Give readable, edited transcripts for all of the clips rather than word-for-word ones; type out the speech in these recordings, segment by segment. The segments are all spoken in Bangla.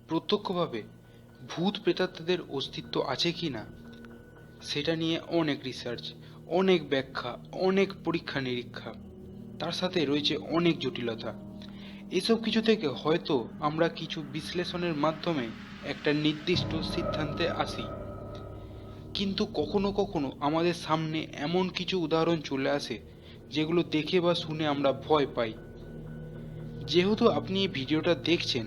প্রত্যক্ষভাবে ভূত প্রেতাত্মাদের অস্তিত্ব আছে কি না সেটা নিয়ে অনেক রিসার্চ, অনেক ব্যাখ্যা, অনেক পরীক্ষা নিরীক্ষা, তার সাথে রয়েছে অনেক জটিলতা। এসব কিছু থেকে হয়তো আমরা কিছু বিশ্লেষণের মাধ্যমে একটা নির্দিষ্ট সিদ্ধান্তে আসি, কিন্তু কখনো কখনো আমাদের সামনে এমন কিছু উদাহরণ চলে আসে যেগুলো দেখে বা শুনে আমরা ভয় পাই। যেহেতু আপনি এই ভিডিওটা দেখছেন,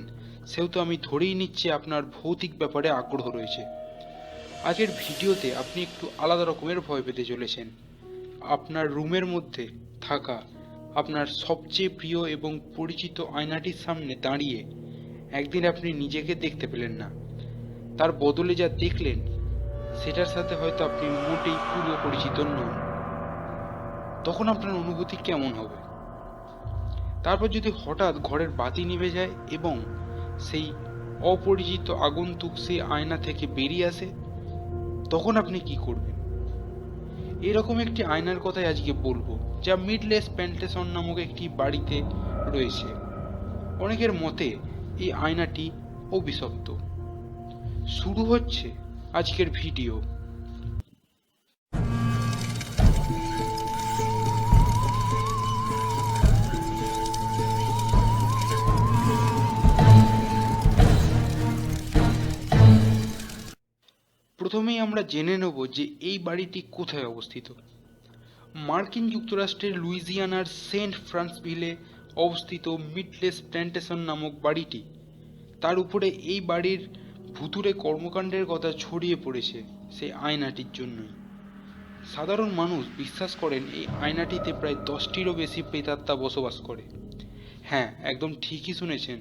সেহেতু আমি ধরেই নিচ্ছি আপনার ভৌতিক ব্যাপারে আগ্রহ রয়েছে। আজকের ভিডিওতে আপনি একটু আলাদা রকমের ভয় পেতে চলেছেন। আপনার রুমের মধ্যে থাকা আপনার সবচেয়ে প্রিয় এবং পরিচিত আয়নাটির সামনে দাঁড়িয়ে একদিন আপনি নিজেকে দেখতে পেলেন না, তার বদলে যা দেখলেন সেটার সাথে হয়তো আপনি মোটেই পূর্ব পরিচিত নন। তখন আপনার অনুভূতি কেমন হবে? তারপর যদি হঠাৎ ঘরের বাতি নিভে যায় এবং সেই অপরিচিত আগন্তুক সেই আয়না থেকে বেরিয়ে আসে, তখন আপনি কি করবেন? এরকম একটি আয়নার কথাই আজকে বলবো, যা মিডলেস প্ল্যান্টেশন নামক একটি বাড়িতে রয়েছে। অনেকের মতে এই আয়নাটি অভিশপ্ত। শুরু হচ্ছে আজকের ভিডিও। প্রথমেই আমরা জেনে নেব যে এই বাড়িটি কোথায় অবস্থিত। মার্কিন যুক্তরাষ্ট্রের লুইজিয়ানার সেন্ট ফ্রান্সভিলে অবস্থিত মিডলেস প্ল্যান্টেশন নামক বাড়িটি, তার উপরে এই বাড়ির ভুতুড়ে কর্মকাণ্ডের কথা ছড়িয়ে পড়েছে সেই আয়নাটির জন্যই। সাধারণ মানুষ বিশ্বাস করেন এই আয়নাটিতে প্রায় 10টিরও বেশি প্রেতাত্মা বসবাস করে। হ্যাঁ, একদম ঠিকই শুনেছেন,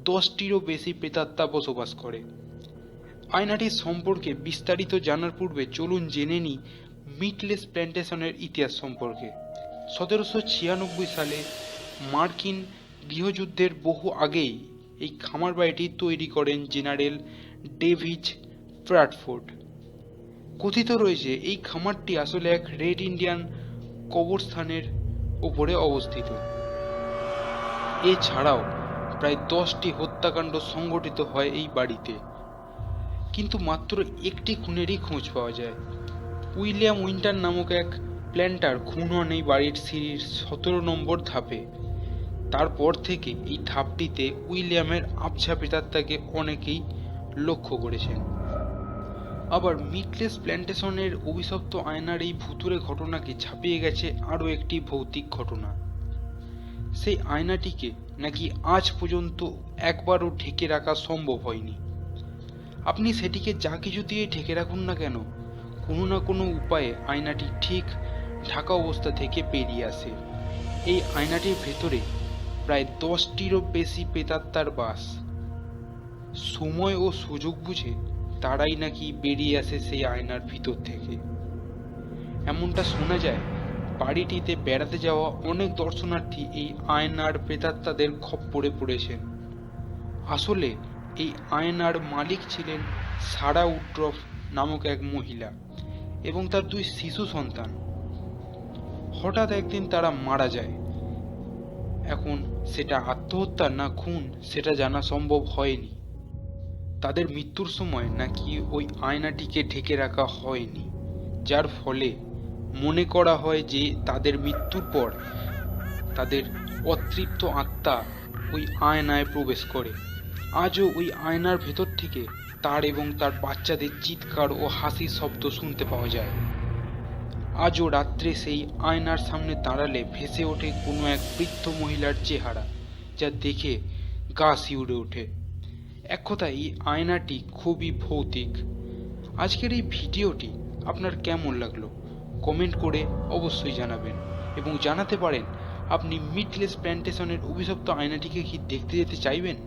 10টিরও বেশি প্রেতাত্মা বসবাস করে। আয়নাটির সম্পর্কে বিস্তারিত জানার পূর্বে চলুন জেনে নিই মিডলেস প্ল্যান্টেশনের ইতিহাস সম্পর্কে। 1796 সালে মার্কিন গৃহযুদ্ধের বহু আগেই এই খামার বাড়িটি তৈরি করেন জেনারেল ডেভিড ব্র্যাডফোর্ড। কথিত রয়েছে এই খামারটি আসলে এক রেড ইন্ডিয়ান কবরস্থানের উপরে অবস্থিত। এছাড়াও প্রায় 10টি হত্যাকাণ্ড সংঘটিত হয় এই বাড়িতে, কিন্তু মাত্র একটি খুনেরই খোঁজ পাওয়া যায়। উইলিয়াম উইন্টার নামক এক প্ল্যান্টার খুন হন এই বাড়ির সিঁড়ির 17 নম্বর ধাপে। তারপর থেকে এই ধাপটিতে উইলিয়ামের আবছা প্রেতাত্মাকে অনেকেই লক্ষ্য করেছেন। আবার মিডলেস প্ল্যান্টেশনের অভিশপ্ত আয়নার এই ভুতুড়ে ঘটনাকে ছাপিয়ে গেছে আরও একটি ভৌতিক ঘটনা। সেই আয়নাটিকে নাকি আজ পর্যন্ত একবারও ঢেকে রাখা সম্ভব হয়নি। আপনি সেটিকে যা কিছু দিয়ে ঢেকে রাখুন না কেন, কোনো না কোনো উপায়ে আয়নাটি ঠিক ঢাকা অবস্থা থেকে বেরিয়ে আসে। এই আয়নাটির ভেতরে প্রায় 10টিরও বেশি প্রেতাত্মার বাস। সময় ও সুযোগ বুঝে তারাই নাকি বেরিয়ে আসে সেই আয়নার ভিতর থেকে। এমনটা শোনা যায়, বাড়িটিতে বেড়াতে যাওয়া অনেক দর্শনার্থী এই আয়নার প্রেতাত্মাদের খপ্পরে পড়েছেন। আসলে এই আয়নার মালিক ছিলেন সারা উড্রফ নামক এক মহিলা এবং তার 2 শিশু সন্তান। হঠাৎ একদিন তারা মারা যায়। এখন সেটা আত্মহত্যা না খুন সেটা জানা সম্ভব হয়নি। তাদের মৃত্যুর সময় নাকি ওই আয়নাটিকে ঢেকে রাখা হয়নি, যার ফলে মনে করা হয় যে তাদের মৃত্যুর পর তাদের অতৃপ্ত আত্মা ওই আয়নায় প্রবেশ করে। আজও ওই আয়নার ভেতর থেকে তার এবং তার বাচ্চাদের চিৎকার ও হাসির শব্দ শুনতে পাওয়া যায়। আজও রাত্রে সেই আয়নার সামনে দাঁড়ালে ভেসে ওঠে কোনো এক বৃদ্ধ মহিলার চেহারা, যা দেখে গা শিউরে ওঠে। এক কথায় এই আয়নাটি খুবই ভৌতিক। আজকের এই ভিডিওটি আপনার কেমন লাগলো কমেন্ট করে অবশ্যই জানাবেন, এবং জানাতে পারেন আপনি মিডলেস প্ল্যান্টেশনের অভিশপ্ত আয়নাটিকে কি দেখতে যেতে চাইবেন।